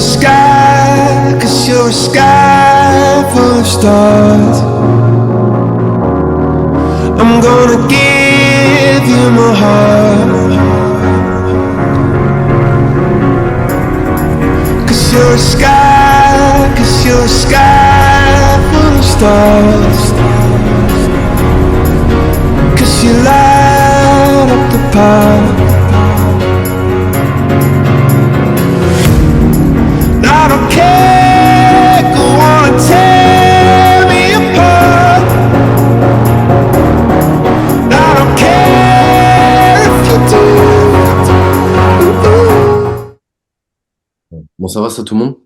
sky, 'cause you're a sky full of stars. I'm gonna give you my heart, 'cause you're a sky, 'cause you're a sky full of stars. 'Cause you light up the path. I don't care, go on and tear me apart. I don't care if you do. Bon, ça va ça tout le monde?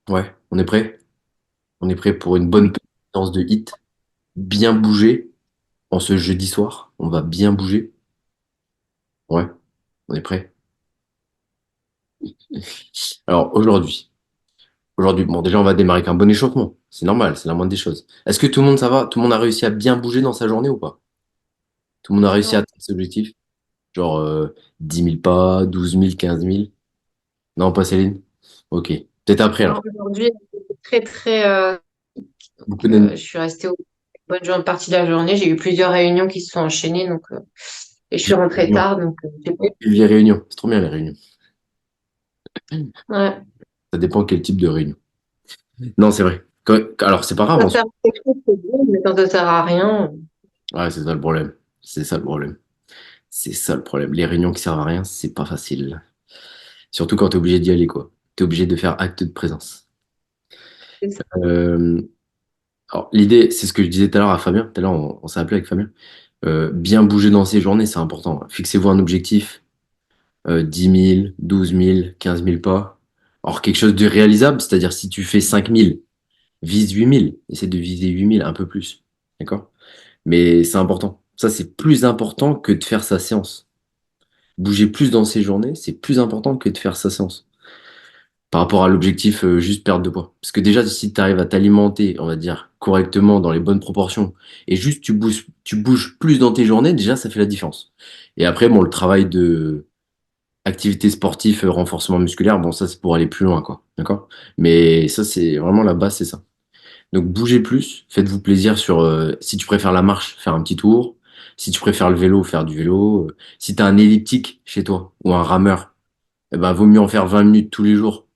Ouais, on est prêt? On est prêt pour une bonne séance de hit. Bien bouger en ce jeudi soir. On va bien bouger. Ouais, on est prêt. Alors aujourd'hui, bon déjà on va démarrer avec un bon échauffement. C'est normal, c'est la moindre des choses. Est-ce que tout le monde ça va? Tout le monde a réussi à bien bouger dans sa journée ou pas? Tout le monde a réussi à Non. atteindre ses objectifs? Genre 10 000 pas, 12 000, 15 000? Non, pas Céline? Ok. Peut-être après Non, alors. aujourd'hui, très, très. Beaucoup d'énergie. Je suis restée au partie de la journée. J'ai eu plusieurs réunions qui se sont enchaînées. Et je suis rentrée tard. Les réunions, c'est trop bien les réunions. Ouais. Ça dépend quel type de réunion. Non, c'est vrai. Alors, c'est pas grave. Ça sert à quelque chose, c'est bien, mais quand ça sert à rien. Ouais, c'est ça le problème. C'est ça le problème. C'est ça le problème. Les réunions qui servent à rien, c'est pas facile. Surtout quand t'es obligé d'y aller, quoi. T'es obligé de faire acte de présence. C'est ça. Euh, Alors, l'idée, c'est ce que je disais tout à l'heure à Fabien. Tout à l'heure, on s'est appelé avec Fabien. Bien bouger dans ses journées, c'est important. Fixez-vous un objectif. 10 000, 12 000, 15 000 pas. Alors, quelque chose de réalisable, c'est-à-dire si tu fais 5 000, vise 8 000. Essaie de viser 8 000, un peu plus. D'accord? Mais c'est important. Ça, c'est plus important que de faire sa séance. Bouger plus dans ses journées, c'est plus important que de faire sa séance. Par rapport à l'objectif juste perdre de poids. Parce que déjà, si tu arrives à t'alimenter, on va dire, correctement, dans les bonnes proportions, et juste tu bouges plus dans tes journées, déjà, ça fait la différence. Et après, bon, le travail de activité sportive, renforcement musculaire, bon, ça, c'est pour aller plus loin, quoi. D'accord? Mais ça, c'est vraiment la base, c'est ça. Donc bougez plus, faites-vous plaisir sur si tu préfères la marche, faire un petit tour, si tu préfères le vélo, faire du vélo, si tu as un elliptique chez toi ou un rameur, eh ben vaut mieux en faire 20 minutes tous les jours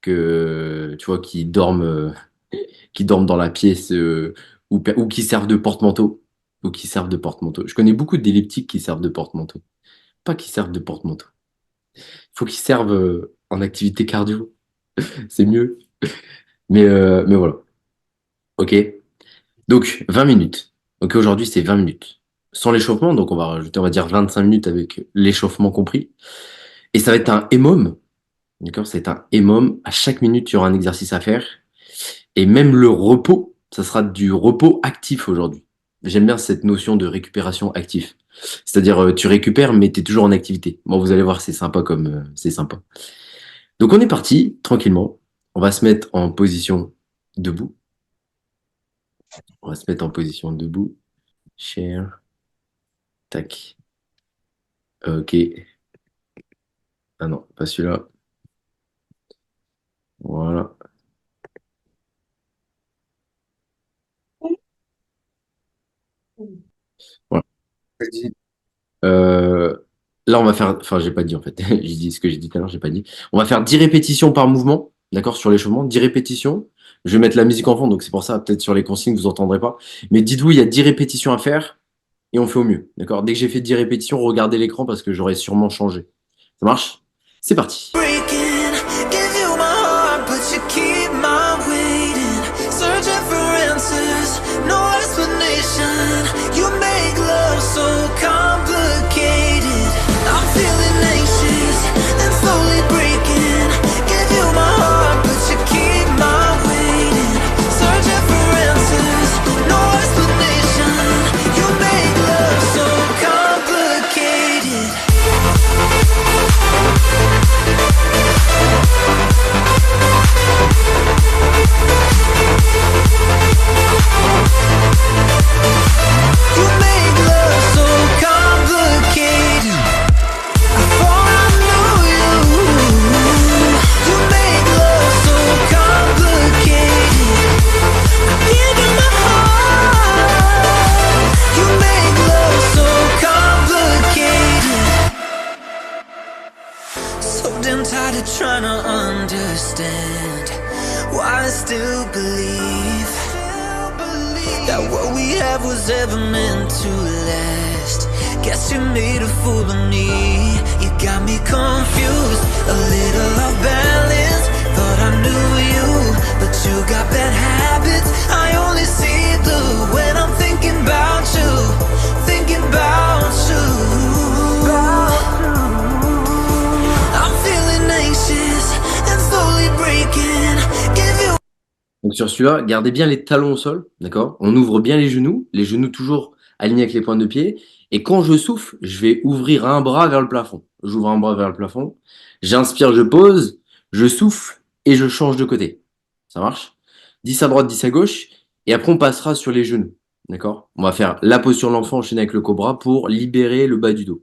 que tu vois qui dorment dans la pièce ou qui servent de porte-manteau ou qui servent de porte-manteau. Je connais beaucoup d'elliptiques qui servent de porte-manteau, pas qui servent de porte-manteau. Il faut qu'ils servent en activité cardio, c'est mieux. Mais voilà. OK. Donc, 20 minutes. Ok, aujourd'hui, c'est 20 minutes. Sans l'échauffement, donc on va rajouter, on va dire 25 minutes avec l'échauffement compris. Et ça va être un EMOM. D'accord? C'est un EMOM. À chaque minute, il y aura un exercice à faire. Et même le repos, ça sera du repos actif aujourd'hui. J'aime bien cette notion de récupération active. C'est-à-dire, tu récupères, mais tu es toujours en activité. Bon, vous allez voir, c'est sympa comme c'est sympa. Donc, on est parti, tranquillement. On va se mettre en position debout. On va se mettre en position debout. Share. Tac. Ok. Ah non, pas celui-là. Voilà. Voilà. Euh, Là, on va faire. Enfin, j'ai pas dit en fait. J'ai dit ce que j'ai dit tout à l'heure, j'ai pas dit. On va faire 10 répétitions par mouvement. D'accord? Sur l'échauffement. 10 répétitions. Je vais mettre la musique en fond, donc c'est pour ça, peut-être sur les consignes, vous entendrez pas. Mais dites-vous, il y a 10 répétitions à faire et on fait au mieux. D'accord? Dès que j'ai fait 10 répétitions, regardez l'écran parce que j'aurai sûrement changé. Ça marche? C'est parti. Breaking, give you my heart, but you keep my waiting. Searching for answers, no explanation. You make love so complicated. I'm feeling anxious and slowly breaking. Give you my heart, but you keep my waiting. Searching for answers, no explanation. You make love so complicated. understand why I still believe that what we have was ever meant to last. Guess you made a fool of me. You got me confused, a little off balance. Thought I knew you, but you got bad habits. I only see blue when I'm thinking about you, thinking about you. I'm feeling anxious and slowly breaking. Give you. Donc sur celui-là, gardez bien les talons au sol, d'accord? On ouvre bien les genoux toujours alignés avec les pointes de pied. Et quand je souffle, je vais ouvrir un bras vers le plafond. J'ouvre un bras vers le plafond. J'inspire, je pose, je souffle et je change de côté. Ça marche? 10 à droite, 10 à gauche. Et après, on passera sur les genoux. D'accord? On va faire la posture de l'enfant enchaînée avec le cobra pour libérer le bas du dos.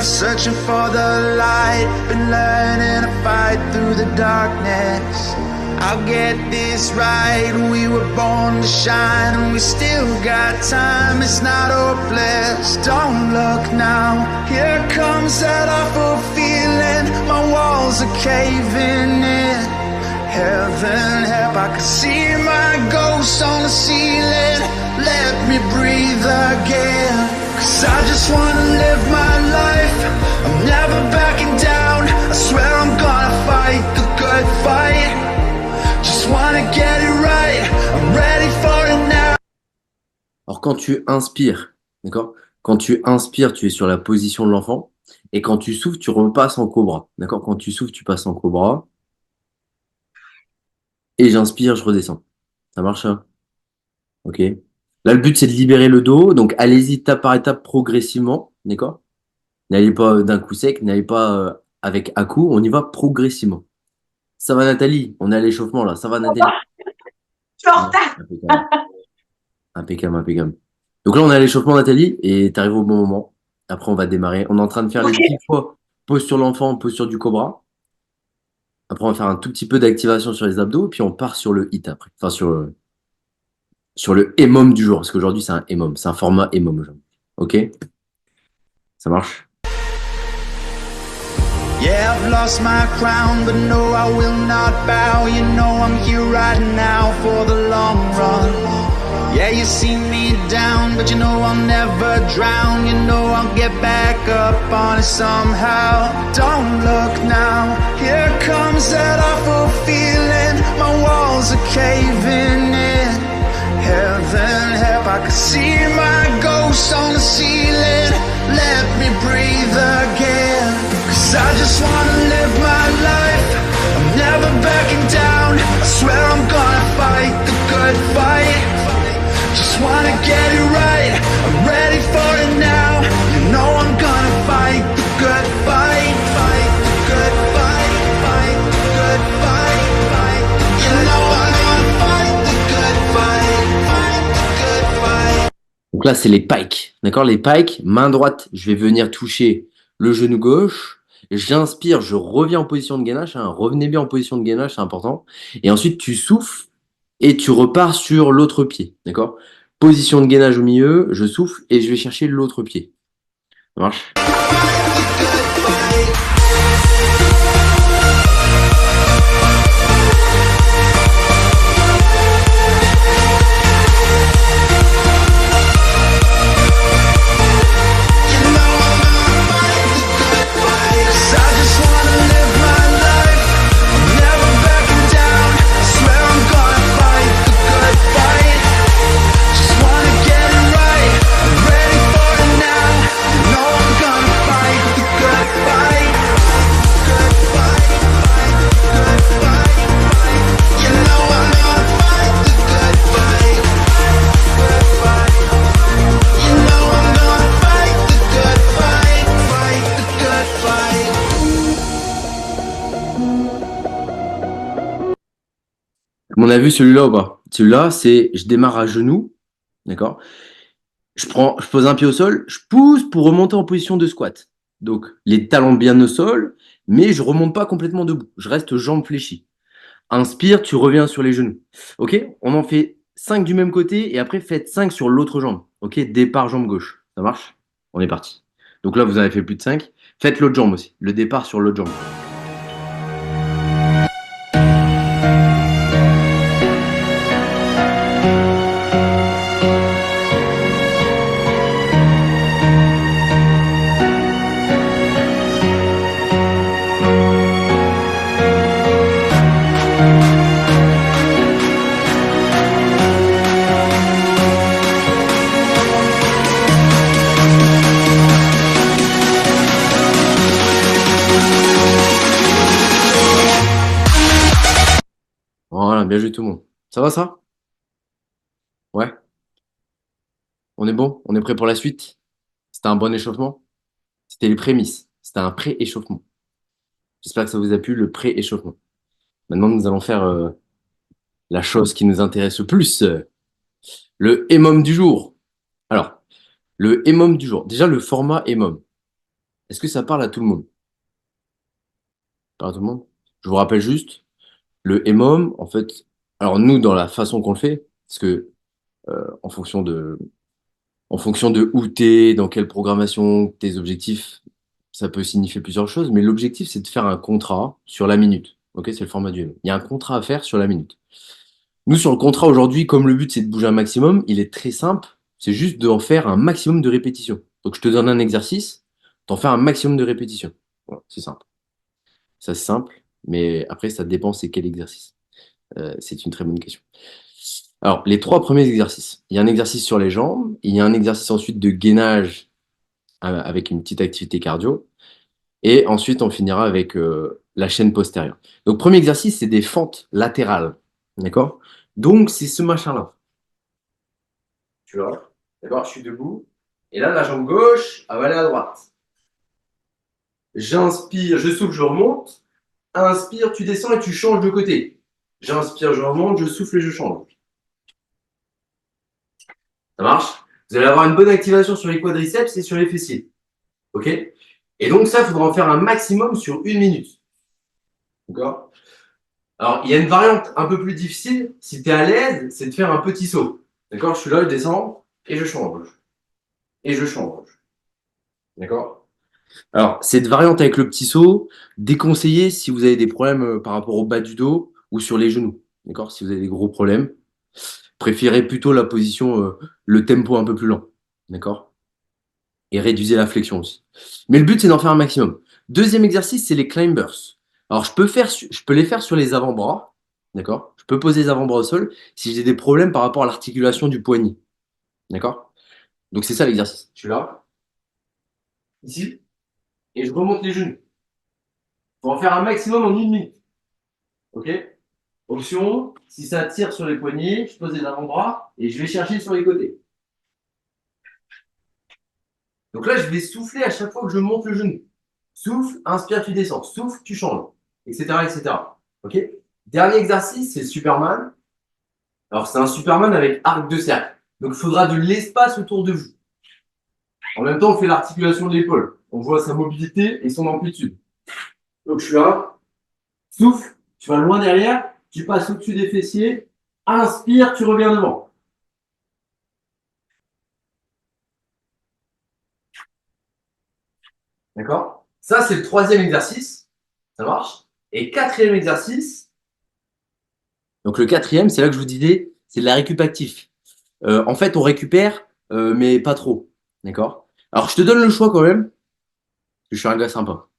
Searching for the light, been learning to fight through the darkness. I'll get this right, we were born to shine and we still got time, it's not hopeless. Don't look now, here comes that awful feeling, my walls are caving in. Heaven help, I can see my ghost on the ceiling. Let me breathe again. 'Cause I just wanna live my life, I'm never backing down. I swear I'm gonna fight the good fight. Just wanna get it right, I'm ready for it now. Alors quand tu inspires, d'accord? Quand tu inspires, tu es sur la position de l'enfant. Et quand tu souffles, tu repasses en cobra. D'accord? Quand tu souffles, tu passes en cobra. Et j'inspire, je redescends. Ça marche, ça? Ok. Là, le but, c'est de libérer le dos. Donc, allez-y étape par étape progressivement. D'accord? N'allez pas d'un coup sec, n'allez pas avec à coup. On y va progressivement. Ça va, Nathalie? On est à l'échauffement, là. Ça va, Nathalie? Je suis en retard. Impeccable. Impeccable, impeccable. Donc là, on est à l'échauffement, Nathalie, et tu arrives au bon moment. Après, on va démarrer. On est en train de faire les 10 fois posture l'enfant, posture du cobra. Après, on va faire un tout petit peu d'activation sur les abdos, puis on part sur le hit après. Enfin, sur le EMOM du jour, parce qu'aujourd'hui, c'est un EMOM. C'est un format EMOM aujourd'hui. Ok? Ça marche? Yeah, I've lost my crown, but no, I will not bow. You know I'm here right now for the long run. Yeah, you see me down, but you know I'll never drown. You know I'll get back up on it somehow. Don't look now, here comes that awful feeling. My walls are caving in. Heaven help, I can see my ghost on the ceiling. Let me breathe again. 'Cause I just wanna live my life, I'm never backing down. I swear I'm gonna fight the good fight. Just wanna get it right, I'm ready for it now. You know I'm gonna fight the good fight. Fight the good fight. Fight the good fight. Fight the good fight. You know I'm gonna fight the good fight. Fight the good fight. Donc là, c'est les pikes. D'accord? Les pikes, main droite, je vais venir toucher le genou gauche. J'inspire, je reviens en position de gainage. Hein. Revenez bien en position de gainage, c'est important. Et ensuite, tu souffles et tu repars sur l'autre pied. D'accord? Position de gainage au milieu, je souffle et je vais chercher l'autre pied. Ça marche? Fight On a vu celui-là ou pas? Celui-là, c'est je démarre à genoux, d'accord? Je pose un pied au sol, je pousse pour remonter en position de squat. Donc, les talons bien au sol, mais je remonte pas complètement debout. Je reste jambes fléchies. Inspire, tu reviens sur les genoux. Ok? On en fait 5 du même côté et après faites 5 sur l'autre jambe. Ok? Départ jambe gauche. Ça marche? On est parti. Donc là, vous en avez fait plus de 5. Faites l'autre jambe aussi. Le départ sur l'autre jambe. Voilà, bien joué tout le monde. Ça va ça? Ouais? On est bon? On est prêt pour la suite? C'était un bon échauffement? C'était les prémices. C'était un pré-échauffement. J'espère que ça vous a plu, le pré-échauffement. Maintenant, nous allons faire la chose qui nous intéresse le plus, le EMOM du jour. Alors, le EMOM du jour. Déjà, le format EMOM. Est-ce que ça parle à tout le monde? Parle à tout le monde? Je vous rappelle juste, le EMOM, en fait, alors nous, dans la façon qu'on le fait, parce que en fonction de où t'es, dans quelle programmation, tes objectifs, ça peut signifier plusieurs choses, mais l'objectif, c'est de faire un contrat sur la minute. Ok, c'est le format du EMOM. Il y a un contrat à faire sur la minute. Nous, sur le contrat aujourd'hui, comme le but c'est de bouger un maximum, il est très simple. C'est juste d'en faire un maximum de répétitions. Donc, je te donne un exercice, t'en fais un maximum de répétitions. Voilà, c'est simple. Ça, c'est simple, mais après, ça dépend c'est quel exercice. C'est une très bonne question. Alors, les 3 premiers exercices. Il y a un exercice sur les jambes, il y a un exercice ensuite de gainage avec une petite activité cardio, et ensuite, on finira avec la chaîne postérieure. Donc, premier exercice, c'est des fentes latérales. D'accord? Donc, c'est ce machin-là. Tu vois? D'accord? Je suis debout. Et là, la jambe gauche, elle va aller à droite. J'inspire, je souffle, je remonte. Inspire, tu descends et tu changes de côté. J'inspire, je remonte, je souffle et je change. Ça marche? Vous allez avoir une bonne activation sur les quadriceps et sur les fessiers. OK? Et donc, ça, il faudra en faire un maximum sur 1 minute. D'accord? Alors, il y a une variante un peu plus difficile. Si tu es à l'aise, c'est de faire un petit saut. D'accord? Je suis là, je descends et je change. Et je change. D'accord? Alors, cette variante avec le petit saut, déconseillée si vous avez des problèmes par rapport au bas du dos ou sur les genoux. D'accord? Si vous avez des gros problèmes, préférez plutôt la position, le tempo un peu plus lent. D'accord? Et réduisez la flexion aussi. Mais le but, c'est d'en faire un maximum. Deuxième exercice, c'est les climbers. Alors, je peux les faire sur les avant-bras. D'accord? Je peux poser les avant-bras au sol si j'ai des problèmes par rapport à l'articulation du poignet. D'accord? Donc, c'est ça l'exercice. Je suis là, ici, et je remonte les genoux. Faut en faire un maximum en 1 minute. Ok? Option, si ça tire sur les poignets, je pose les avant-bras et je vais chercher sur les côtés. Donc là, je vais souffler à chaque fois que je monte le genou. Souffle, inspire, tu descends. Souffle, tu changes, etc., etc. Ok? Dernier exercice, c'est le Superman. Alors, c'est un Superman avec arc de cercle. Donc, il faudra de l'espace autour de vous. En même temps, on fait l'articulation de l'épaule. On voit sa mobilité et son amplitude. Donc, je suis là. Souffle, tu vas loin derrière, tu passes au-dessus des fessiers. Inspire, tu reviens devant. D'accord? Ça, c'est le 3e exercice. Ça marche? Et 4e exercice. Donc, le 4e, c'est là que je vous disais, c'est de la récup actif. En fait, on récupère, mais pas trop. D'accord? Alors, je te donne le choix quand même, parce que je suis un gars sympa.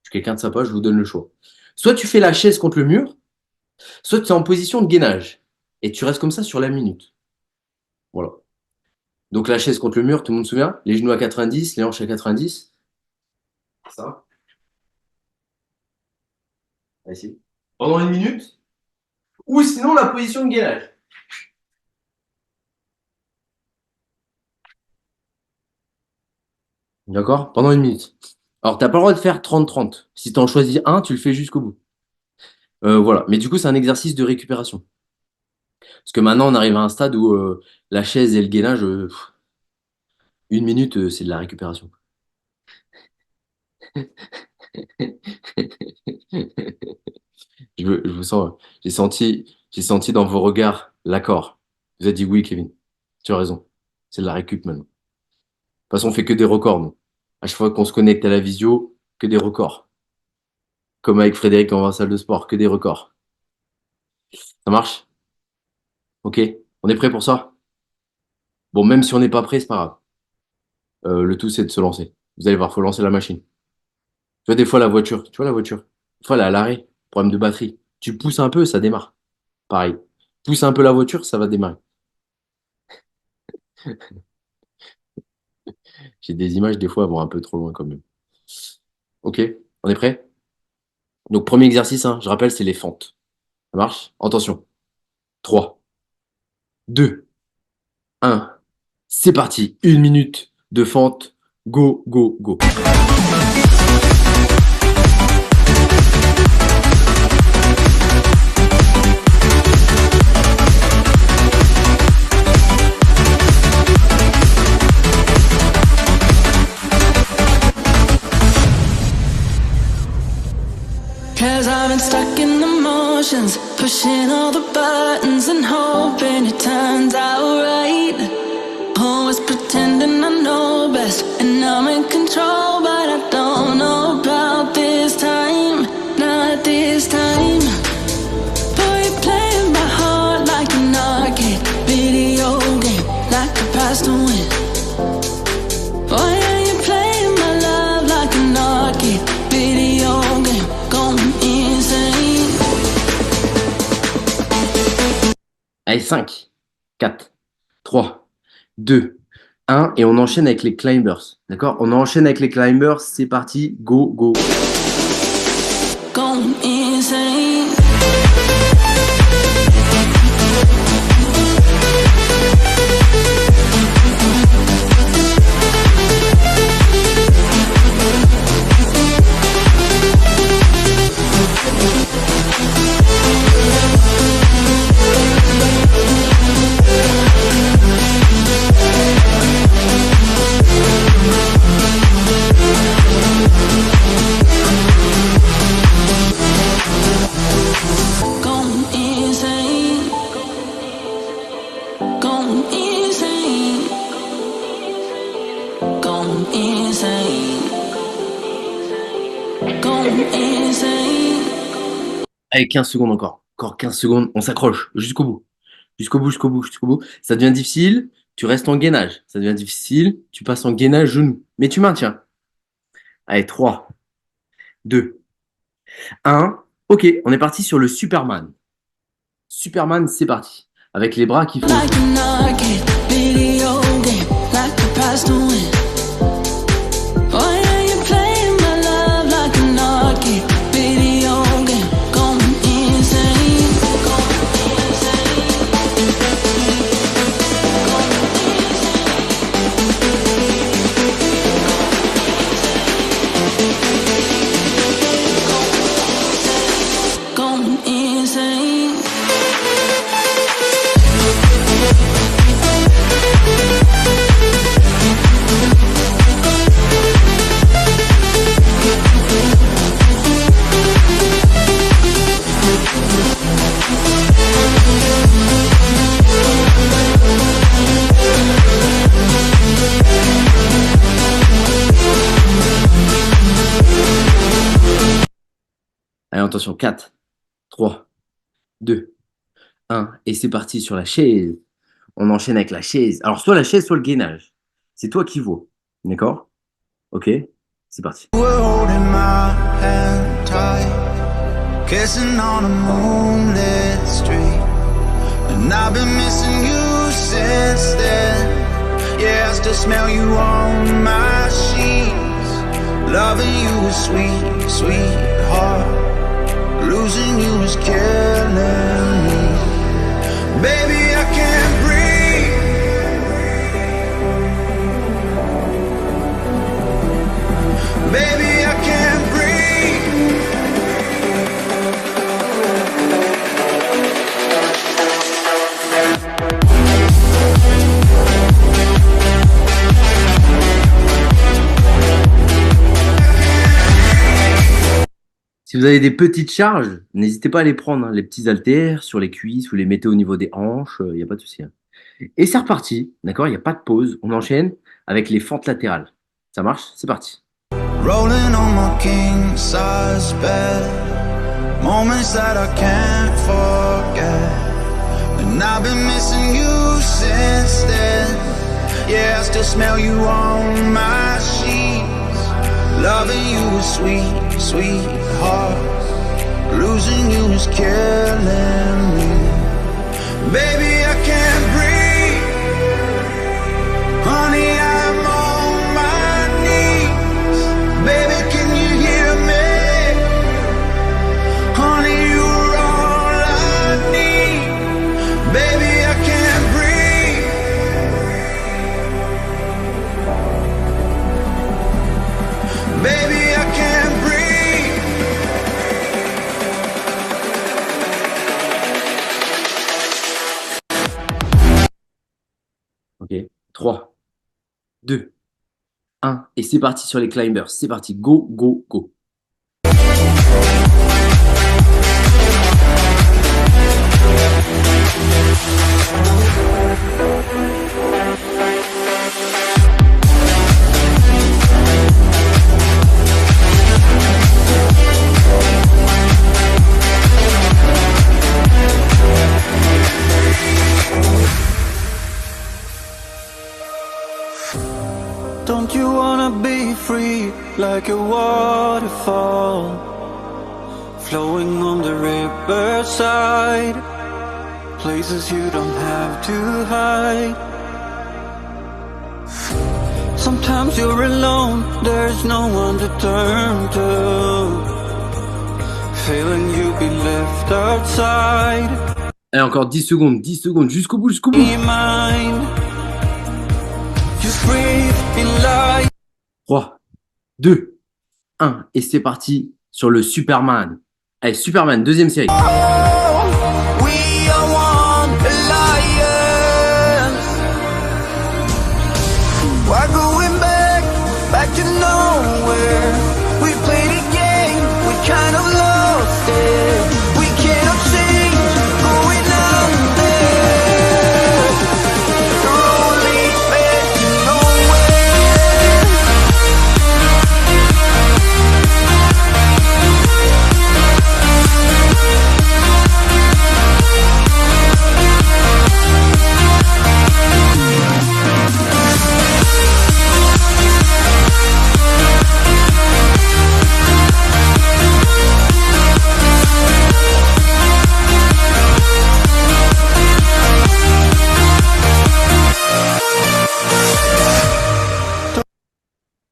Je suis quelqu'un de sympa, je vous donne le choix. Soit tu fais la chaise contre le mur, soit tu es en position de gainage. Et tu restes comme ça sur la minute. Voilà. Donc, la chaise contre le mur, tout le monde se souvient? Les genoux à 90, les hanches à 90. Ça. Ici. Pendant 1 minute. Ou sinon, la position de gainage. D'accord? Pendant 1 minute. Alors, tu n'as pas le droit de faire 30-30. Si tu en choisis un, tu le fais jusqu'au bout. Voilà. Mais du coup, c'est un exercice de récupération. Parce que maintenant, on arrive à un stade où la chaise et le gainage, 1 minute, c'est de la récupération. Je vous sens, j'ai senti dans vos regards l'accord. Vous avez dit oui, Kevin. Tu as raison. C'est de la récup maintenant. De toute façon, on fait que des records, nous. À chaque fois qu'on se connecte à la visio, que des records. Comme avec Frédéric quand on va en salle de sport, que des records. Ça marche? Ok? On est prêt pour ça? Bon, même si on n'est pas prêt, c'est pas grave. Le tout, c'est de se lancer. Vous allez voir, faut lancer la machine. Tu vois, des fois, la voiture, tu vois la voiture, des fois, elle est à l'arrêt, problème de batterie. Tu pousses un peu, ça démarre. Pareil. Pousse un peu la voiture, ça va démarrer. J'ai des images, des fois, elles vont un peu trop loin quand même. Ok, on est prêt? Donc, premier exercice, hein, je rappelle, c'est les fentes. Ça marche? Attention. 3, 2, 1. C'est parti. 1 minute de fente. Go, go, go. Cause I've been stuck in the motions, pushing all the buttons and hoping it turns out right. Always pretending I know best, and I'm in control, but I don't know about this time, not this time. Boy, you're playing my heart like an arcade video game, like a past to win. Oh yeah, you're playing my love like an arcade video game, going insane. Allez, 5, 4, 3, 2, 1. Et on enchaîne avec les climbers. D'accord? On enchaîne avec les climbers. C'est parti. Go, go. Going insane. Going insane. Going insane. Going insane. Going insane. Allez, 15 secondes encore. Encore 15 secondes. On s'accroche jusqu'au bout. Jusqu'au bout, jusqu'au bout, jusqu'au bout. Ça devient difficile. Tu restes en gainage. Ça devient difficile. Tu passes en gainage genou. Mais tu maintiens. Allez, 3, 2, 1. Ok, on est parti sur le Superman. Superman, c'est parti. Avec les bras qui font. Like an arcade video game, like a past to win. Oh yeah, you're playing my love like an arcade video game, going insane. Going insane. Going insane. Allez, attention. 4, 3, 2, 1. Et c'est parti sur la chaise. On enchaîne avec la chaise. Alors, soit la chaise, soit le gainage. C'est toi qui vois. D'accord? Ok? C'est parti. We're holding my hand tight, kissing on a moonlit street. And I've been missing you since then. Yeah, I still smell you on my sheets. Loving you is sweet, sweetheart. Losing you is killing me. Baby, I can't breathe. Baby, I can't breathe. Si vous avez des petites charges, n'hésitez pas à les prendre, hein, les petits haltères sur les cuisses, vous les mettez au niveau des hanches, il n'y a pas de souci, hein. Et c'est reparti, d'accord? Il n'y a pas de pause. On enchaîne avec les fentes latérales. Ça marche? C'est parti. Rolling on my king size bed, moments that I can't forget. And I've been missing you since then. Yeah, I still smell you on my sheets. Loving you is sweet, sweetheart. Losing you is killing me. Baby, I can't breathe. Honey, I'm on my knees. Baby, can you hear me? Honey, you're all I need. Baby, I can't breathe. Baby, I can't breathe. Ok. 3, 2, 1. Et c'est parti sur les climbers. C'est parti. Go, go, go. Don't you wanna be free like a waterfall, flowing on the riverside, places you don't have to hide. Sometimes you're alone, there's no one to turn to, feeling you'll be left outside. Et encore 10 secondes, jusqu'au bout, jusqu'au bout. Be mine. Just breathe in life. 3, 2, 1. Et c'est parti sur le Superman. Allez, Superman, deuxième série. We are one alliance. Why going back to nowhere? We played a game, we kind of lost it. We cannot change, going under. The road leads back to nowhere.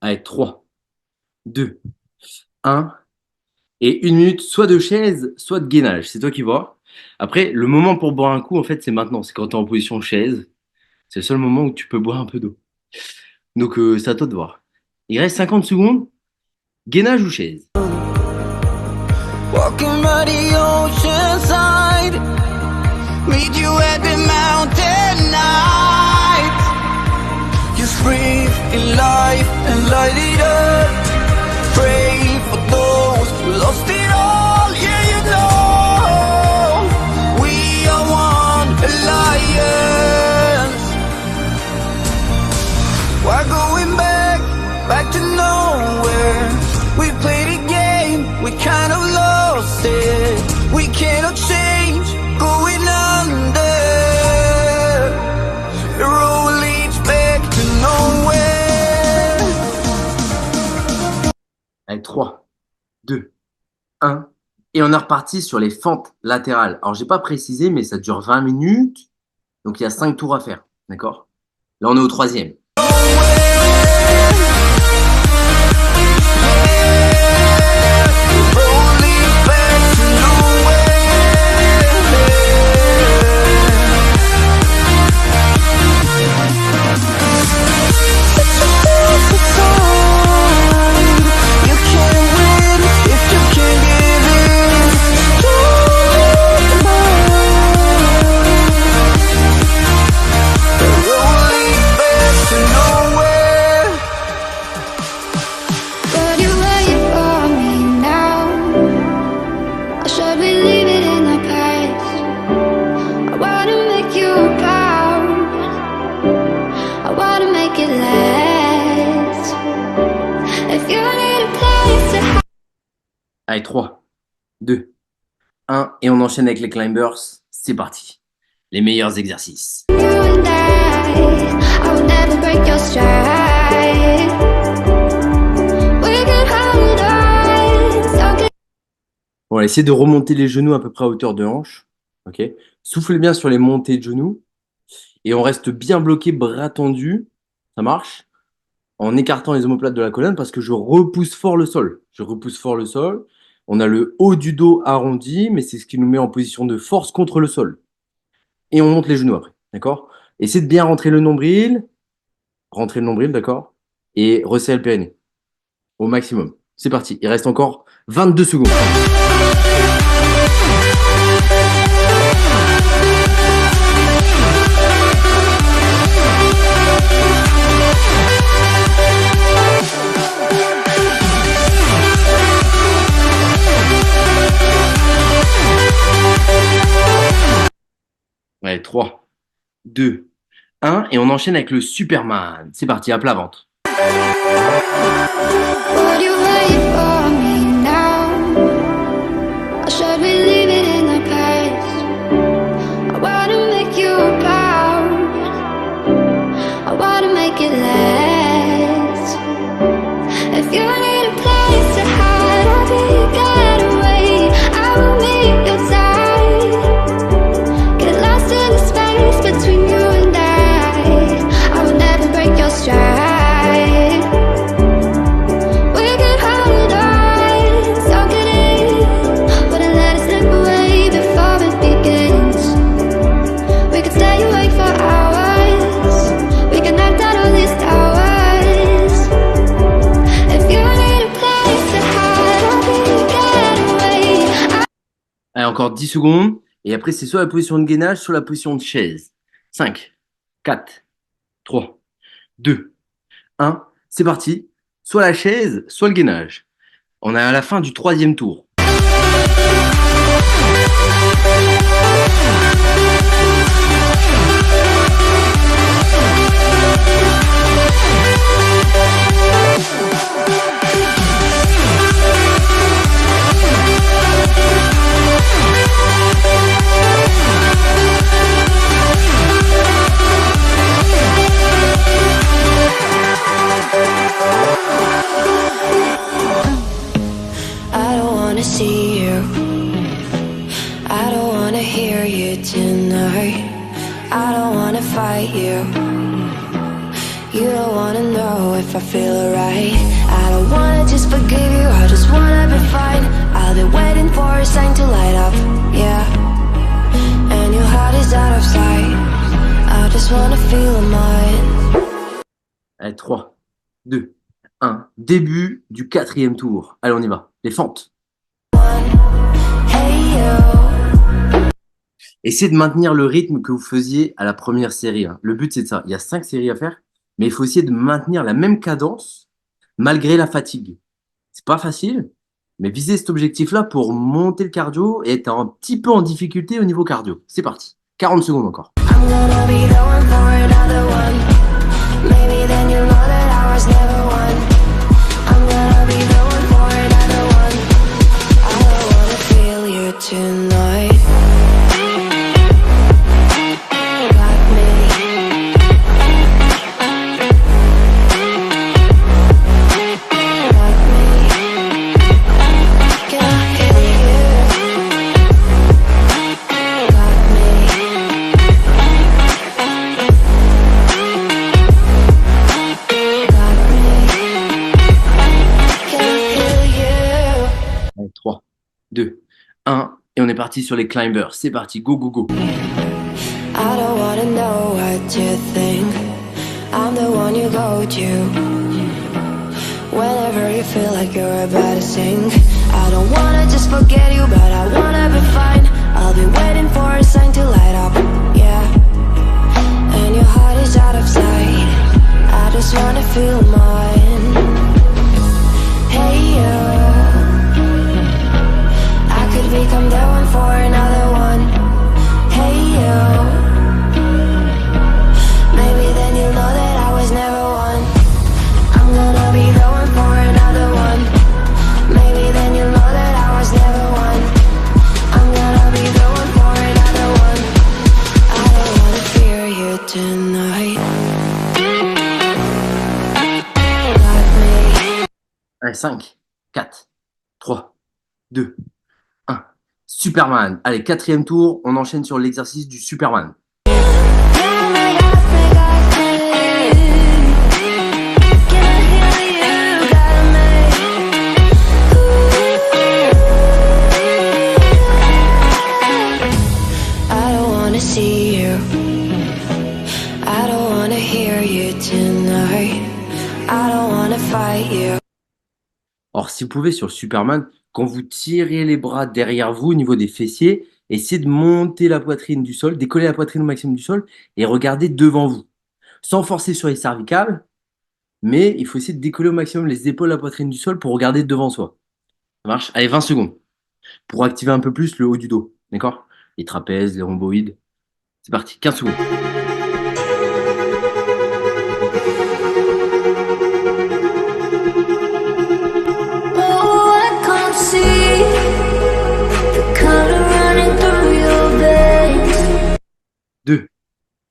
Allez, 3, 2, 1. Et 1 minute, soit de chaise, soit de gainage. C'est toi qui vois. Après, le moment pour boire un coup, en fait, c'est maintenant. C'est quand tu es en position chaise. C'est le seul moment où tu peux boire un peu d'eau. Donc, c'est à toi de voir. Il reste 50 secondes. Gainage ou chaise? Walking by the ocean side, meet you at the mountain night. Just breathe in life and light it up. Pray for those who lost it all. Yeah, you know we are one alliance. Why going back to nowhere? We played a game, we kind of lost it. We cannot change, going under. The road leads back to nowhere. Allez, 3, 2, 1. Et on est reparti sur les fentes latérales. Alors, j'ai pas précisé, mais ça dure 20 minutes. Donc, il y a 5 tours à faire. D'accord? Là, on est au 3e. Rolling back to nowhere. Allez, 3, 2, 1. Et on enchaîne avec les climbers. C'est parti. Les meilleurs exercices. You and I will never break your stride. We can hold on, so can On va essayer de remonter les genoux à peu près à hauteur de hanche. Ok. Soufflez bien sur les montées de genoux. Et on reste bien bloqué, bras tendus. Ça marche. En écartant les omoplates de la colonne parce que je repousse fort le sol. Je repousse fort le sol. On a le haut du dos arrondi, mais c'est ce qui nous met en position de force contre le sol. Et on monte les genoux après, d'accord? Essayez de bien rentrer le nombril, d'accord? Et resserrer le périnée au maximum. C'est parti, il reste encore 22 secondes. Ouais, 3, 2, 1, et on enchaîne avec le Superman. C'est parti, à plat ventre. would you wait for me now? Or should we leave it in the past? I wanna make you proud. I wanna make it last. If you need a place to hide, I'll be your getaway. I will meet your side. Get lost in the space between you and I will never break your stride. We could hold on, soak it in. Wouldn't let it slip away before it begins. We could stay awake for hours. We can knock down all these towers. If you need a place to hide, I'll be your getaway. Allez, encore 10 secondes. Et après, c'est soit la position de gainage, soit la position de chaise. 5, 4, 3, 2, 1. C'est parti. Soit la chaise, soit le gainage. On est à la fin du 3e tour. I don't wanna see you. I don't wanna hear you tonight. I don't wanna fight you. You don't wanna know if I feel alright. I don't wanna just forgive you. I just wanna be fine. I'll be waiting for a sign to light up. Yeah. And your heart is out of sight. I just wanna feel mine. Allez, 3, 2, 1. Début du 4e tour. Allez, on y va. Les fentes. Hey you. Essayez de maintenir le rythme que vous faisiez à la première série. Hein. Le but, c'est de ça. Il y a 5 séries à faire, mais il faut essayer de maintenir la même cadence malgré la fatigue. C'est pas facile, mais visez cet objectif-là pour monter le cardio et être un petit peu en difficulté au niveau cardio. C'est parti. 40 secondes encore. I'm gonna be the one for another one. Maybe then you'll know that I was never one. I'm gonna be the one for another one. I don't wanna feel you tonight. Got me. Got me. Can I feel you? Got me. Got me. Can I feel you? Allez, 3, 2, 1. Et on est parti sur les climbers. C'est parti. Go, go, go. I don't wanna know what you think. I'm the one you go to whenever you feel like you're about to sink. I don't wanna just forget you, but I wanna be fine. I'll be waiting for a sign to light up, yeah. And your heart is out of sight. I just wanna feel mine. Hey you, I could become the one for another one. Hey you. Maybe then you'll know that I was never one. I'm gonna be the one for another one. Maybe then you'll know that I Allez, 5, 4, 3, 2, 1. Superman. Allez, quatrième tour, on enchaîne sur l'exercice du Superman. See you. I don't wanna hear you tonight. I don't wanna fight you. Alors, si vous pouvez sur Superman, quand vous tirez les bras derrière vous au niveau des fessiers, essayez de monter la poitrine du sol, décoller la poitrine au maximum du sol et regardez devant vous. Sans forcer sur les cervicales, mais il faut essayer de décoller au maximum les épaules, la poitrine du sol pour regarder devant soi. Ça marche? Allez, 20 secondes pour activer un peu plus le haut du dos. D'accord? Les trapèzes, les rhomboïdes. C'est parti, 15 secondes. Oh, I can't see the color running through your veins. 2,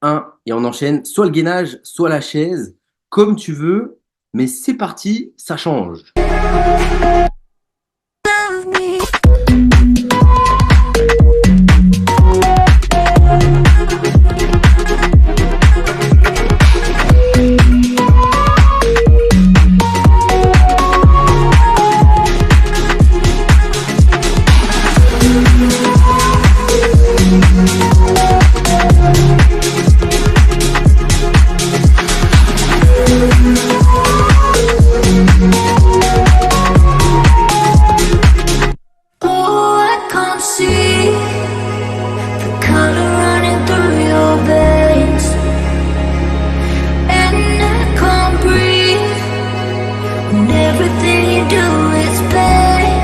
1, et on enchaîne soit le gainage, soit la chaise, comme tu veux, mais c'est parti, ça change. Love me. Oh, I can't see the color running through your veins, and I can't breathe when everything you do is pain.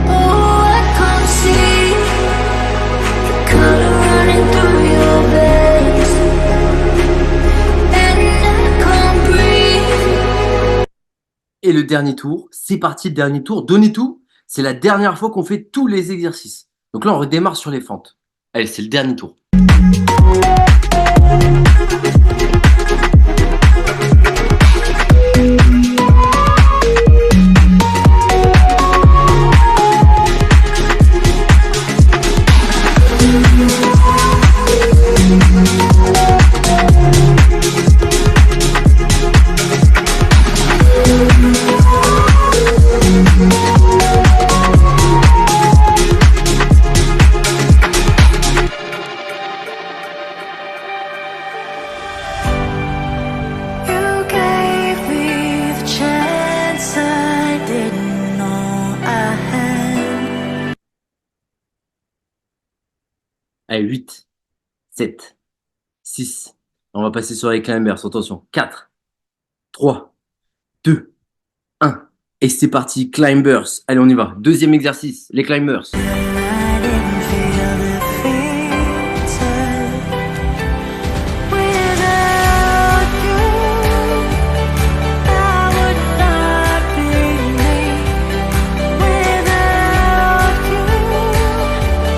Oh, I can't see the color running through your veins, and I can't breathe. Et le dernier tour, c'est parti, le dernier tour, donnez tout. C'est la dernière fois qu'on fait tous les exercices. Donc là, on redémarre sur les fentes. Allez, c'est le dernier tour. You gave me the chance I didn't know I had. Allez, 8, 7, 6. On va passer sur les climbers. Attention. 4, 3, 2, 1. Et c'est parti, climbers. Allez, on y va. Deuxième exercice, les climbers. I didn't feel defeated. Without you, I would not be me. Without you,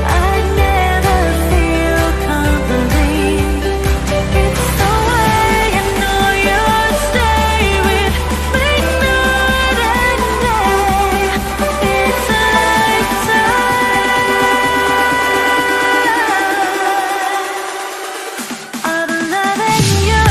I'd never feel complete. It's the way I know you'll stay with me night and day. It's a lifetime of loving you.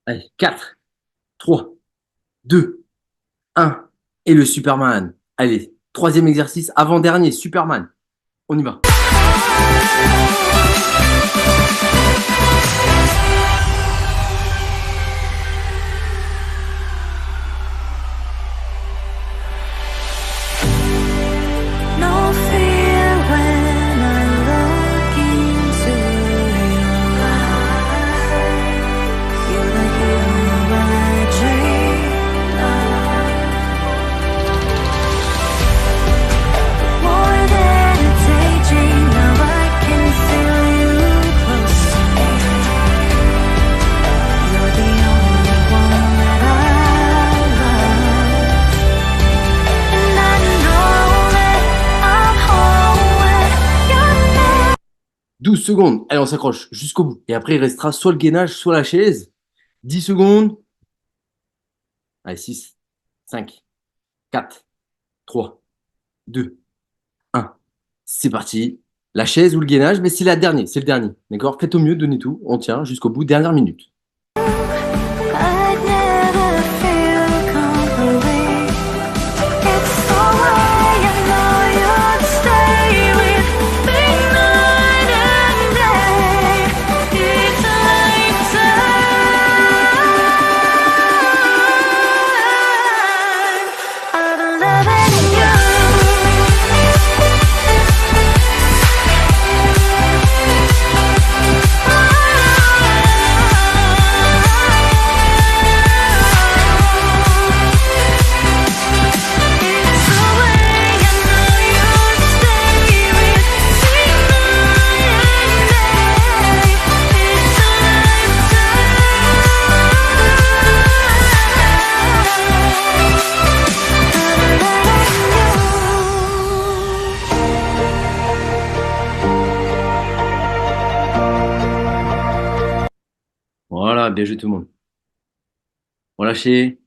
Allez, 4, 3, 2, 1. Et le Superman. Allez, troisième exercice, avant-dernier, Superman. On y va. No fear when I look into your eyes. You're the hero I dreamed of. More than a daydream, now I can feel you 12 secondes. Allez, on s'accroche jusqu'au bout. Et après, il restera soit le gainage, soit la chaise. 10 secondes. Allez, 6, 5, 4, 3, 2, 1. C'est parti. La chaise ou le gainage, mais c'est la dernière, c'est le dernier. D'accord? Faites au mieux, donnez tout. On tient jusqu'au bout. Dernière minute. I'd never feel complete. It's the way I know you'd stay with me night and day. Each lifetime of loving you. Voilà, bien joué tout le monde. Relâchez.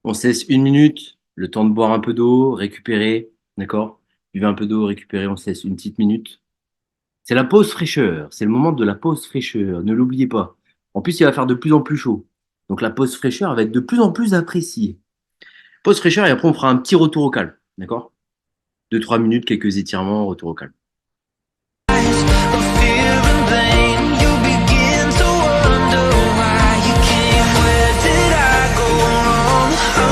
On se laisse 1 minute. Le temps de boire un peu d'eau, récupérer. D'accord? Buvez un peu d'eau, récupérez. On se laisse une petite minute. C'est la pause fraîcheur. C'est le moment de la pause fraîcheur. Ne l'oubliez pas. En plus, il va faire de plus en plus chaud. Donc la pause fraîcheur elle va être de plus en plus appréciée. Pause fraîcheur et après on fera un petit retour au calme. D'accord? 2-3 minutes, quelques étirements, retour au calme. Of fear and pain, you begin to wonder why you came. Where did I go wrong? I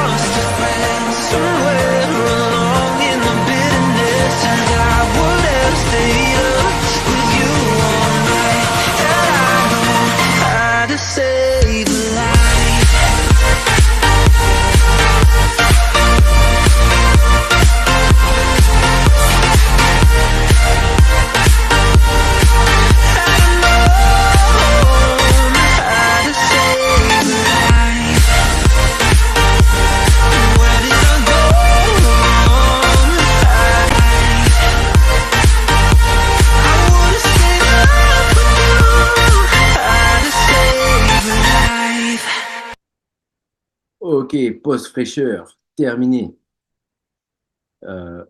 lost a friend somewhere along in the bitterness, and I would have stayed up with you all night. And I know how to save a life. Ok, pause fraîcheur, terminé.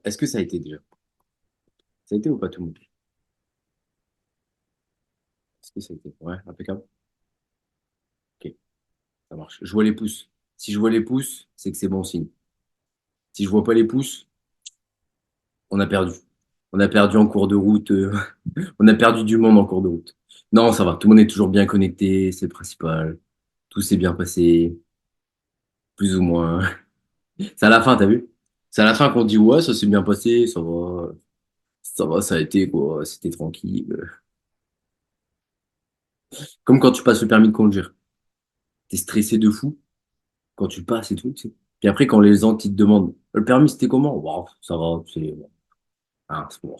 Est-ce que ça a été déjà? Ça a été ou pas tout le monde? Est-ce que ça a été? Ouais, impeccable. Ok, ça marche. Je vois les pouces. Si je vois les pouces, c'est que c'est bon signe. Si je vois pas les pouces, on a perdu. On a perdu en cours de route. On a perdu du monde en cours de route. Non, ça va. Tout le monde est toujours bien connecté, c'est le principal. Tout s'est bien passé, plus ou moins. C'est à la fin, t'as vu? C'est à la fin qu'on dit ouais, ça s'est bien passé, ça va, ça a été quoi, c'était tranquille. Comme quand tu passes le permis de conduire. T'es stressé de fou quand tu passes et tout, tu sais. Puis après, quand les gens ils te demandent le permis, c'était comment? Wow, ça va, c'est bon.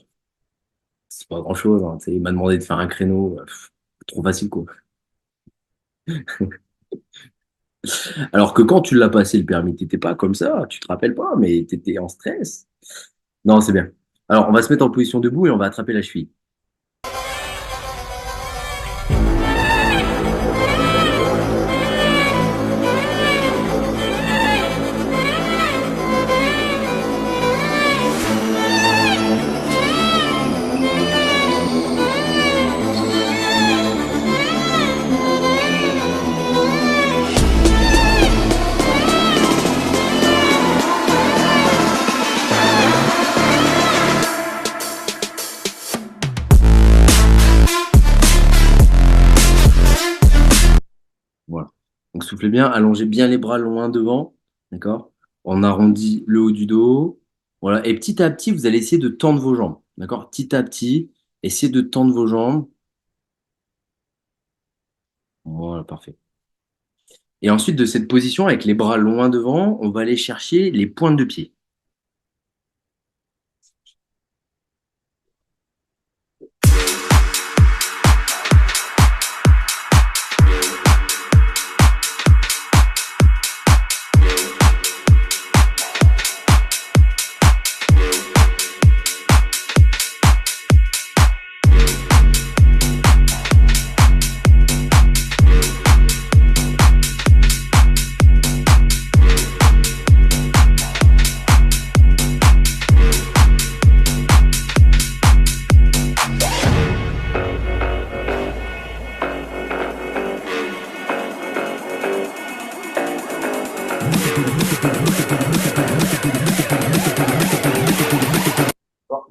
C'est pas grand-chose, hein, tu sais. Il m'a demandé de faire un créneau. Trop facile, quoi. Alors que quand tu l'as passé, le permis, t'étais pas comme ça, tu te rappelles pas, mais t'étais en stress. Non, c'est bien. Alors, on va se mettre en position debout et on va attraper la cheville. Voilà. Donc soufflez bien, allongez bien les bras loin devant, d'accord? On arrondit le haut du dos. Voilà. Et petit à petit, vous allez essayer de tendre vos jambes, d'accord? Petit à petit, essayez de tendre vos jambes. Voilà, parfait. Et ensuite, de cette position, avec les bras loin devant, on va aller chercher les pointes de pied.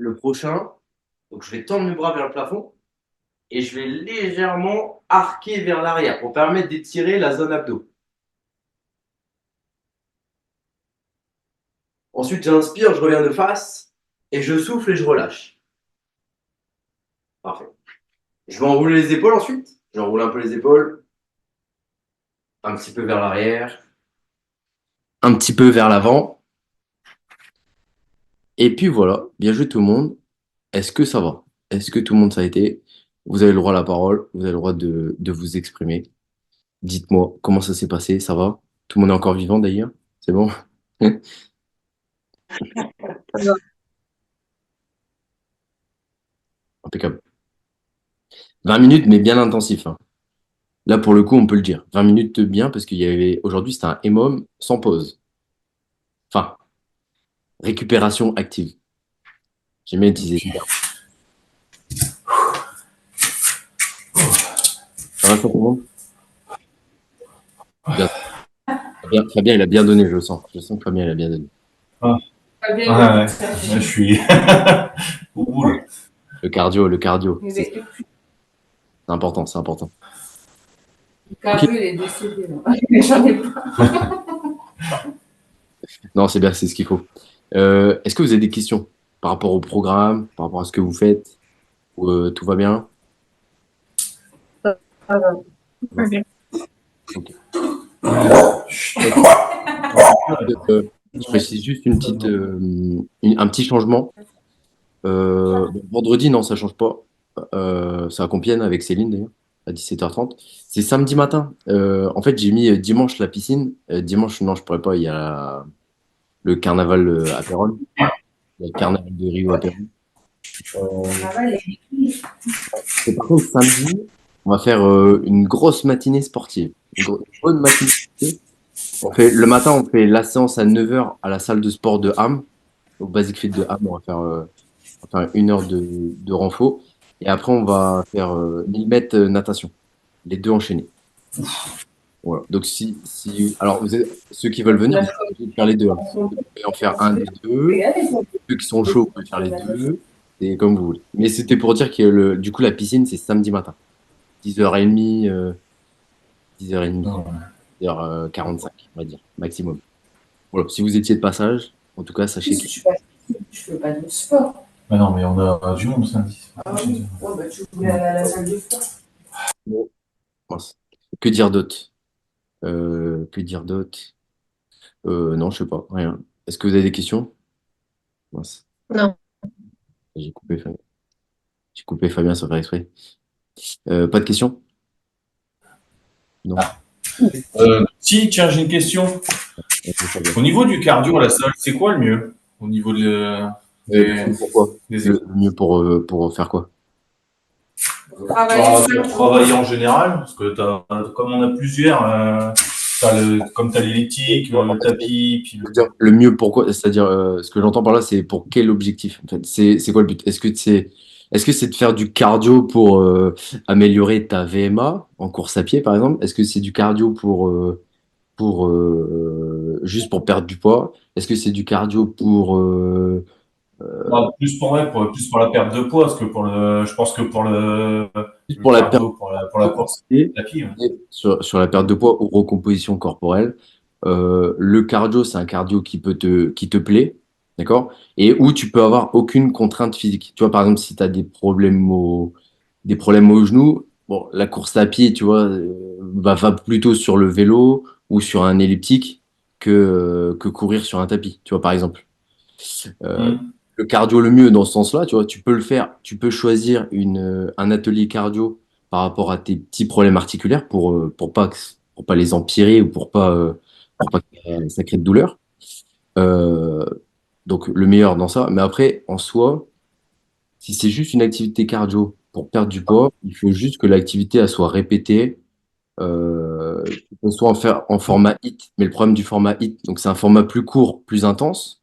le prochain, donc je vais tendre mes bras vers le plafond et je vais légèrement arquer vers l'arrière pour permettre d'étirer la zone abdos. Ensuite, j'inspire, je reviens de face et je souffle et je relâche. Parfait. Je vais enrouler les épaules ensuite. J'enroule un peu les épaules. Un petit peu vers l'arrière. Un petit peu vers l'avant. Et puis voilà, bien joué tout le monde. Est-ce que ça va? Est-ce que tout le monde ça a été? Vous avez le droit à la parole, vous avez le droit de vous exprimer. Dites-moi comment ça s'est passé, ça va? Tout le monde est encore vivant d'ailleurs? C'est bon? Impeccable. 20 minutes, mais bien intensif, hein. Là, pour le coup, on peut le dire. 20 minutes bien, parce qu'il y avait aujourd'hui, c'était un EMOM sans pause. Enfin, récupération active. J'ai bien utilisé ce terme. Ça va, tout le monde? Bien. Fabien, il a bien donné, je le sens. Je sens que Fabien, il a bien donné. Ouais, je suis au bout, là. Le cardio. C'est important, c'est important. Le cardio, il est décédé, là. J'en ai pas. Non, c'est bien, c'est ce qu'il faut. Est-ce que vous avez des questions par rapport au programme, par rapport à ce que vous faites? Ou tout va bien? Ok. Je précise juste une petite, un petit changement. Vendredi, non, ça change pas. C'est à Compiègne avec Céline d'ailleurs, à 17h30. C'est samedi matin. En fait, j'ai mis dimanche la piscine. Dimanche, non, je pourrais pas. Il y a le carnaval à Péronne. Il y a le carnaval de Rio à Péronne. Et par contre, samedi, on va faire une grosse matinée sportive. Une bonne matinée sportive. Le matin, on fait la séance à 9h à la salle de sport de Ham, au Basic Fit de Ham. On va faire 1 heure de renfo. Et après, on va faire 1000 mètres natation. Les deux enchaînés. Voilà. Donc, alors, ceux qui veulent venir, vous pouvez faire les deux, hein. Vous pouvez en faire un des deux. Ceux qui sont chauds, vous pouvez faire les deux. C'est comme vous voulez. Mais c'était pour dire que du coup, la piscine, c'est samedi matin. 10h30, 10h30, 10h45, on va dire, maximum. Voilà. Si vous étiez de passage, en tout cas, sachez que. Je fais pas de sport. Mais non, mais on a du monde samedi. Ouais, bah, tu voulais aller à la salle de sport. Bon. Mince. Que dire d'autre? Que dire d'autre? Non, je sais pas, rien. Est-ce que vous avez des questions? Mince. Non. J'ai coupé Fabien sans faire exprès. Pas de questions? Non. Si, tiens, j'ai une question. Au niveau du cardio à la salle, c'est quoi le mieux? Au niveau Pourquoi? des Le mieux pour faire quoi? pour travailler en général, parce que comme on a plusieurs, comme tu as l'elliptique, le tapis, puis Le mieux pourquoi? C'est-à-dire, ce que j'entends par là, c'est pour quel objectif? En fait, c'est quoi le but? Est-ce que c'est de faire du cardio pour améliorer ta VMA en course à pied, par exemple? Est-ce que c'est du cardio pour juste pour perdre du poids? Est-ce que c'est du cardio pour plus pour la perte de poids, parce que je pense que pour le pour la cardio, pour la course et tapis. Ouais. sur la perte de poids ou recomposition corporelle? Le cardio, c'est un cardio qui te plaît, d'accord? Et où tu peux avoir aucune contrainte physique. Tu vois, par exemple, si tu as des problèmes au genou, bon, la course à pied, tu vois, va plutôt sur le vélo ou sur un elliptique que courir sur un tapis, tu vois, par exemple. Le cardio le mieux dans ce sens-là, tu vois, tu peux le faire, tu peux choisir un atelier cardio par rapport à tes petits problèmes articulaires pour pas les empirer ou pour pas que ça crée de douleur. Donc le meilleur dans ça. Mais après, en soi, si c'est juste une activité cardio pour perdre du poids, il faut juste que l'activité elle soit répétée, qu'on soit en format HIIT. Mais le problème du format HIIT, donc c'est un format plus court, plus intense.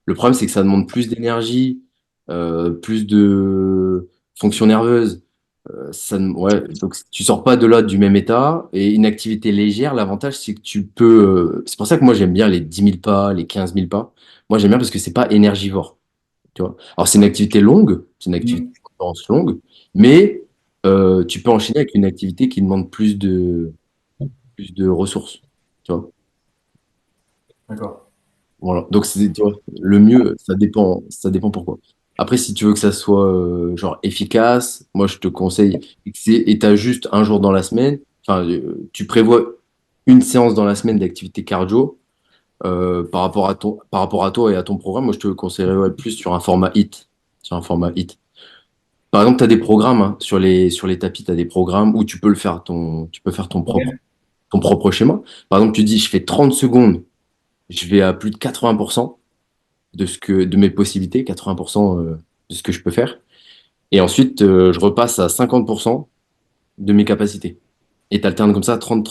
Le problème, c'est que ça demande plus d'énergie, plus de fonction nerveuse. Ouais, donc tu sors pas de là du même état. Et une activité légère, l'avantage, c'est que tu peux. C'est pour ça que moi, j'aime bien les 10 000 pas, les 15 000 pas. Moi, j'aime bien parce que c'est pas énergivore. Tu vois. Alors, c'est une activité longue, c'est une activité d'endurance longue, mais tu peux enchaîner avec une activité qui demande plus de ressources. Tu vois. D'accord. Voilà. Donc, tu vois, le mieux, ça dépend pourquoi. Après, si tu veux que ça soit genre efficace, moi, je te conseille, et tu as juste un jour dans la semaine, enfin, tu prévois une séance dans la semaine d'activité cardio par rapport à toi et à ton programme. Moi, je te conseillerais ouais, plus sur un format HIIT. Sur un format HIIT. Par exemple, tu as des programmes hein, sur les tapis, tu as des programmes où tu peux tu peux faire ton propre schéma. Par exemple, tu dis, je fais 30 secondes, je vais à plus de 80% de mes possibilités, 80% de ce que je peux faire. Et ensuite, je repasse à 50% de mes capacités. Et tu alternes comme ça 30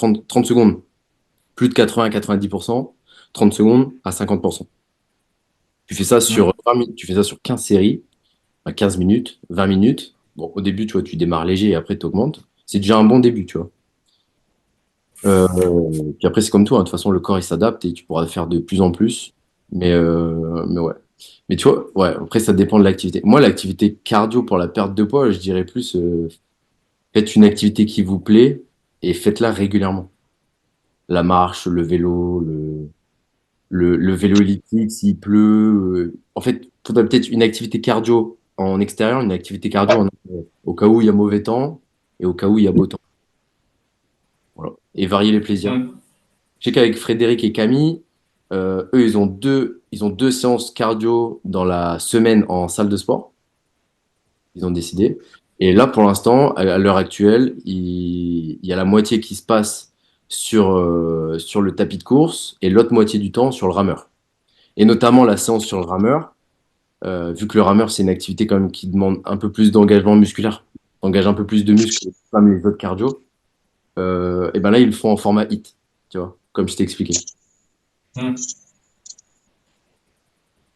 secondes. Plus de 80 à 90%, 30 secondes à 50%. Tu fais ça sur 20 tu fais ça sur 15 séries, à 15 minutes, 20 minutes. Bon, au début, tu vois, tu démarres léger et après, tu augmentes. C'est déjà un bon début, tu vois. Euh, Puis après, c'est comme toi, hein. De toute façon, le corps, il s'adapte et tu pourras faire de plus en plus. Mais ouais. Mais tu vois, ouais, après, ça dépend de l'activité. Moi, l'activité cardio pour la perte de poids, je dirais plus, faites une activité qui vous plaît et faites-la régulièrement. La marche, le vélo, le vélo elliptique, s'il pleut. En fait, il faudrait peut-être une activité cardio en extérieur, une activité cardio en intérieur, au cas où il y a mauvais temps et au cas où il y a beau temps. Voilà. Et varier les plaisirs. Je sais qu'avec Frédéric et Camille, eux, ils ont deux séances cardio dans la semaine en salle de sport. Ils ont décidé. Et là, pour l'instant, à l'heure actuelle, il y a la moitié qui se passe sur le tapis de course et l'autre moitié du temps sur le rameur. Et notamment la séance sur le rameur, vu que le rameur, c'est une activité quand même qui demande un peu plus d'engagement musculaire, engage un peu plus de muscles comme les autres cardio, et ben là, ils le font en format HIIT, tu vois, comme je t'ai expliqué.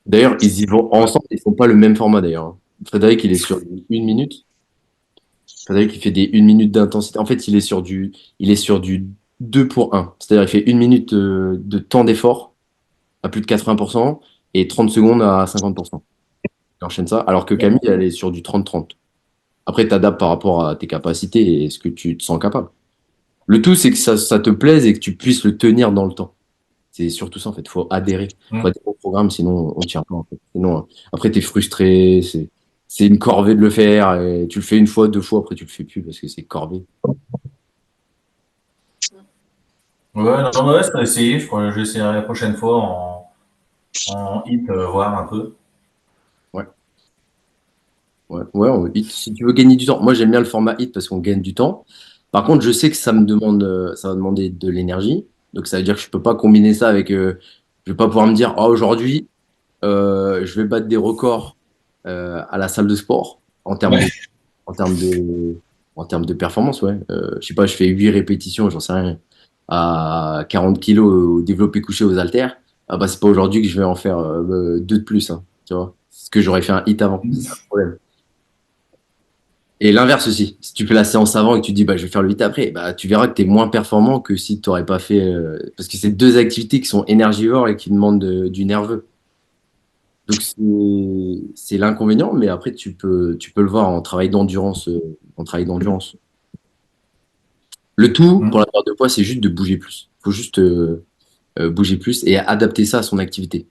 D'ailleurs, ils y vont ensemble, ils font pas le même format d'ailleurs, hein. Frédéric, il est sur une minute. Frédéric, il fait des 1 minute d'intensité. En fait, il est sur du 2 pour 1. C'est-à-dire, il fait 1 minute de temps d'effort à plus de 80% et 30 secondes à 50%. Il enchaîne ça. Alors que Camille, elle est sur du 30-30. Après, tu adaptes par rapport à tes capacités et ce que tu te sens capable. Le tout, c'est que ça te plaise et que tu puisses le tenir dans le temps. C'est surtout ça, en fait. Il faut adhérer. Faut adhérer au programme, sinon on ne tient pas. En fait. Sinon, après, tu es frustré. C'est une corvée de le faire. Et tu le fais une fois, deux fois, après, tu le fais plus parce que c'est corvée. Ouais, non, ouais, je peux essayer. Je crois que j'essaierai la prochaine fois en hit, voir un peu. Ouais. Ouais, si tu veux gagner du temps. Moi, j'aime bien le format hit parce qu'on gagne du temps. Par contre, je sais que ça va demander de l'énergie. Donc, ça veut dire que je peux pas combiner ça avec. Je vais pas pouvoir me dire, ah, aujourd'hui, je vais battre des records à la salle de sport en termes de, en termes de performance. Ouais. Je sais pas, je fais 8 répétitions, j'en sais rien, à 40 kilos au développé couché aux haltères. Ah bah, c'est pas aujourd'hui que je vais en faire deux de plus. Hein, tu vois, c'est ce que j'aurais fait un hit avant. C'est ça le problème. Et l'inverse aussi. Si tu fais la séance avant et que tu dis bah, je vais faire le 8 après, bah, tu verras que tu es moins performant que si tu n'aurais pas fait. Parce que c'est deux activités qui sont énergivores et qui demandent du nerveux. Donc c'est l'inconvénient, mais après tu peux le voir en travail d'endurance. En travail d'endurance. Le tout pour la perte de poids, c'est juste de bouger plus. Il faut juste bouger plus et adapter ça à son activité.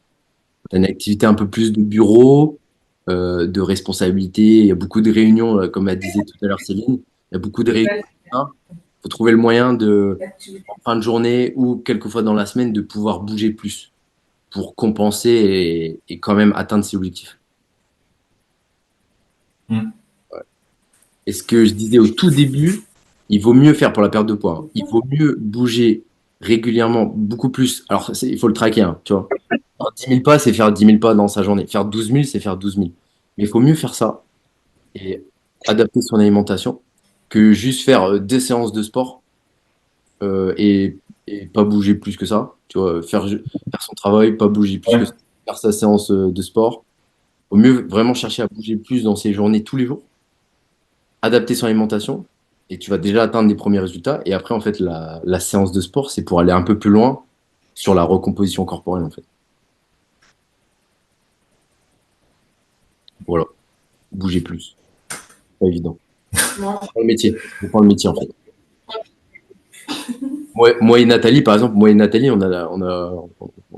T'as une activité un peu plus de bureau, de responsabilité. Il y a beaucoup de réunions, comme elle disait tout à l'heure Céline. Il y a beaucoup de réunions. Il faut trouver le moyen en fin de journée ou quelquefois dans la semaine, de pouvoir bouger plus pour compenser et quand même atteindre ses objectifs. Et ce que je disais au tout début, il vaut mieux faire pour la perte de poids. Hein. Il vaut mieux bouger régulièrement, beaucoup plus. Alors, il faut le traquer, hein, tu vois. Alors, 10 000 pas, c'est faire 10 000 pas dans sa journée. Faire 12 000, c'est faire 12 000. Mais il faut mieux faire ça et adapter son alimentation que juste faire des séances de sport et pas bouger plus que ça. Tu vois, faire son travail, pas bouger plus que ça. Faire sa séance de sport. Il vaut mieux vraiment chercher à bouger plus dans ses journées tous les jours, adapter son alimentation et tu vas déjà atteindre des premiers résultats. Et après, en fait, la séance de sport, c'est pour aller un peu plus loin sur la recomposition corporelle, en fait. Voilà. Bougez plus. Pas évident. Non. Prends le métier. Je prends le métier, en fait. Moi et Nathalie, par exemple,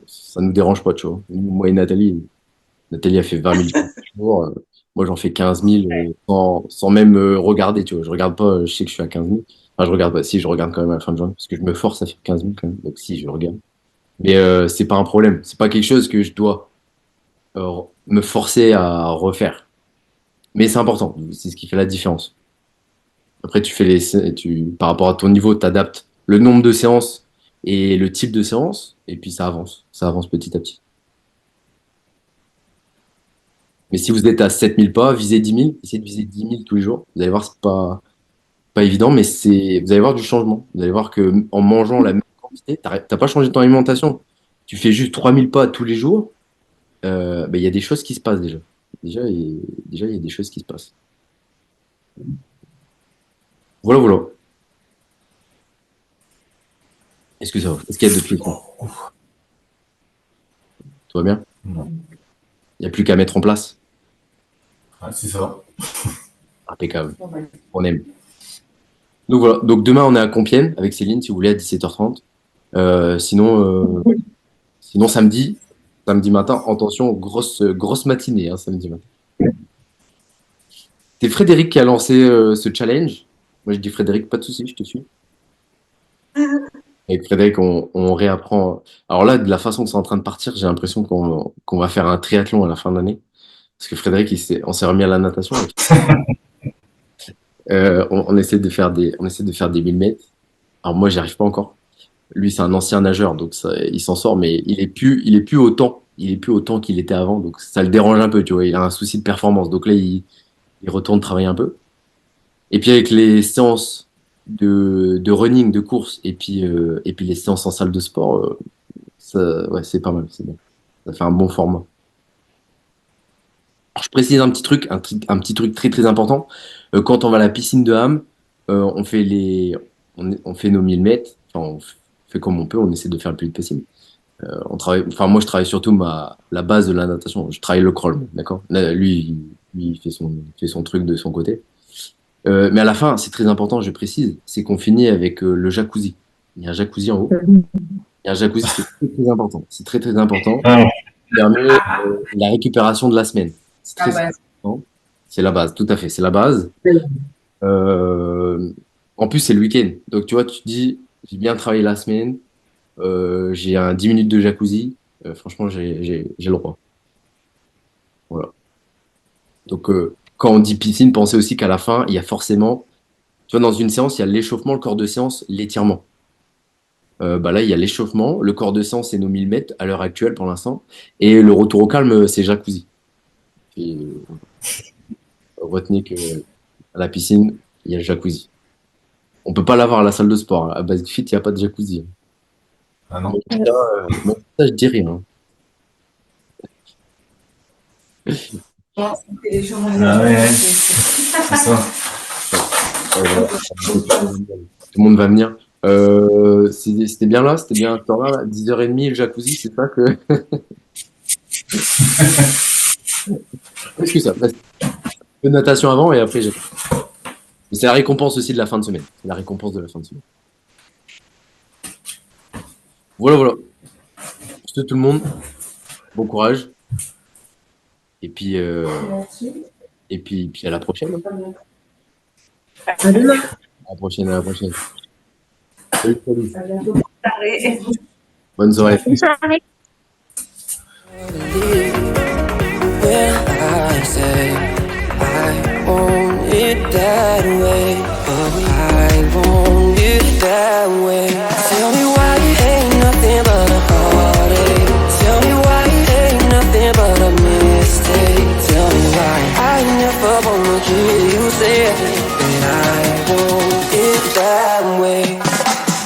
ça nous dérange pas, tu vois. Moi et Nathalie a fait 20 000 par jour. Moi, j'en fais 15 000 sans même regarder, tu vois. Je regarde pas, je sais que je suis à 15 000. Enfin, je regarde pas. Si, je regarde quand même à la fin de journée parce que je me force à faire 15 000 quand même. Donc, si, je regarde. Mais c'est pas un problème. C'est pas quelque chose que je dois me forcer à refaire. Mais c'est important. C'est ce qui fait la différence. Après, par rapport à ton niveau, tu adaptes le nombre de séances et le type de séance, et puis ça avance. Ça avance petit à petit. Mais si vous êtes à 7000 pas, visez 10 000, essayez de viser 10 000 tous les jours. Vous allez voir, c'est pas évident, mais vous allez voir du changement. Vous allez voir que en mangeant la même quantité, t'as pas changé ton alimentation. Tu fais juste 3000 pas tous les jours, il y a des choses qui se passent déjà. Déjà, il y a des choses qui se passent. Voilà, voilà. Est-ce que ça va? Est-ce qu'il y a d'autres questions? Tout va bien? Non. Il n'y a plus qu'à mettre en place. Ouais, c'est ça. Impeccable. On aime. Donc voilà. Donc demain, on est à Compiègne avec Céline, si vous voulez, à 17h30. Sinon, samedi matin, attention, grosse matinée, hein, samedi matin. C'est Frédéric qui a lancé ce challenge. Moi, je dis Frédéric, pas de souci, je te suis. Avec Frédéric, on réapprend. Alors là, de la façon que c'est en train de partir, j'ai l'impression qu'on va faire un triathlon à la fin de l'année. Parce que Frédéric, on s'est remis à la natation. On essaie de faire des 1000 mètres. Alors moi, j'y arrive pas encore. Lui, c'est un ancien nageur, donc il s'en sort, mais il est plus autant qu'il était avant, donc ça le dérange un peu, tu vois. Il a un souci de performance, donc là, il retourne travailler un peu. Et puis avec les séances de running, de course, et puis les séances en salle de sport, c'est pas mal, c'est bon. Ça fait un bon format. Alors, je précise un petit truc très très important. Quand on va à la piscine de Ham, on fait nos 1000 mètres. Enfin, on fait comme on peut. On essaie de faire le plus vite possible. Moi, je travaille surtout la base de la natation. Je travaille le crawl, d'accord. Là, lui, il fait son truc de son côté. Mais à la fin, c'est très important, je précise, c'est qu'on finit avec le jacuzzi. Il y a un jacuzzi en haut. Il y a un jacuzzi, c'est très très important. C'est très très important. Ça permet la récupération de la semaine. C'est très important. C'est la base, tout à fait. C'est la base. En plus, c'est le week-end. Donc, tu vois, tu te dis, j'ai bien travaillé la semaine. J'ai un 10 minutes de jacuzzi. Franchement, j'ai le droit. Voilà. Donc, quand on dit piscine, pensez aussi qu'à la fin, il y a forcément, tu vois, dans une séance, il y a l'échauffement, le corps de séance, l'étirement. Là, il y a l'échauffement, le corps de séance, c'est nos 1000 mètres à l'heure actuelle pour l'instant. Et le retour au calme, c'est jacuzzi. Et, retenez que à la piscine, il y a le jacuzzi. On peut pas l'avoir à la salle de sport. À Basic Fit, il n'y a pas de jacuzzi. Ah non. Ça, je dis rien. Ah ouais, c'est ça. Tout le monde va venir. C'était bien là, c'était bien à ce temps-là, là, 10h30 le jacuzzi, c'est ça que. Qu'est-ce que ça? De natation avant et après j'ai. C'est la récompense aussi de la fin de semaine. C'est la récompense de la fin de semaine. Voilà. Pour tout le monde, bon courage. Et puis à la prochaine. À demain. À la prochaine. Salut. Bonne soirée. When I say I want it that way, I want it that way. Tell me why it ain't nothing but a heartache. Tell me why it ain't nothing but a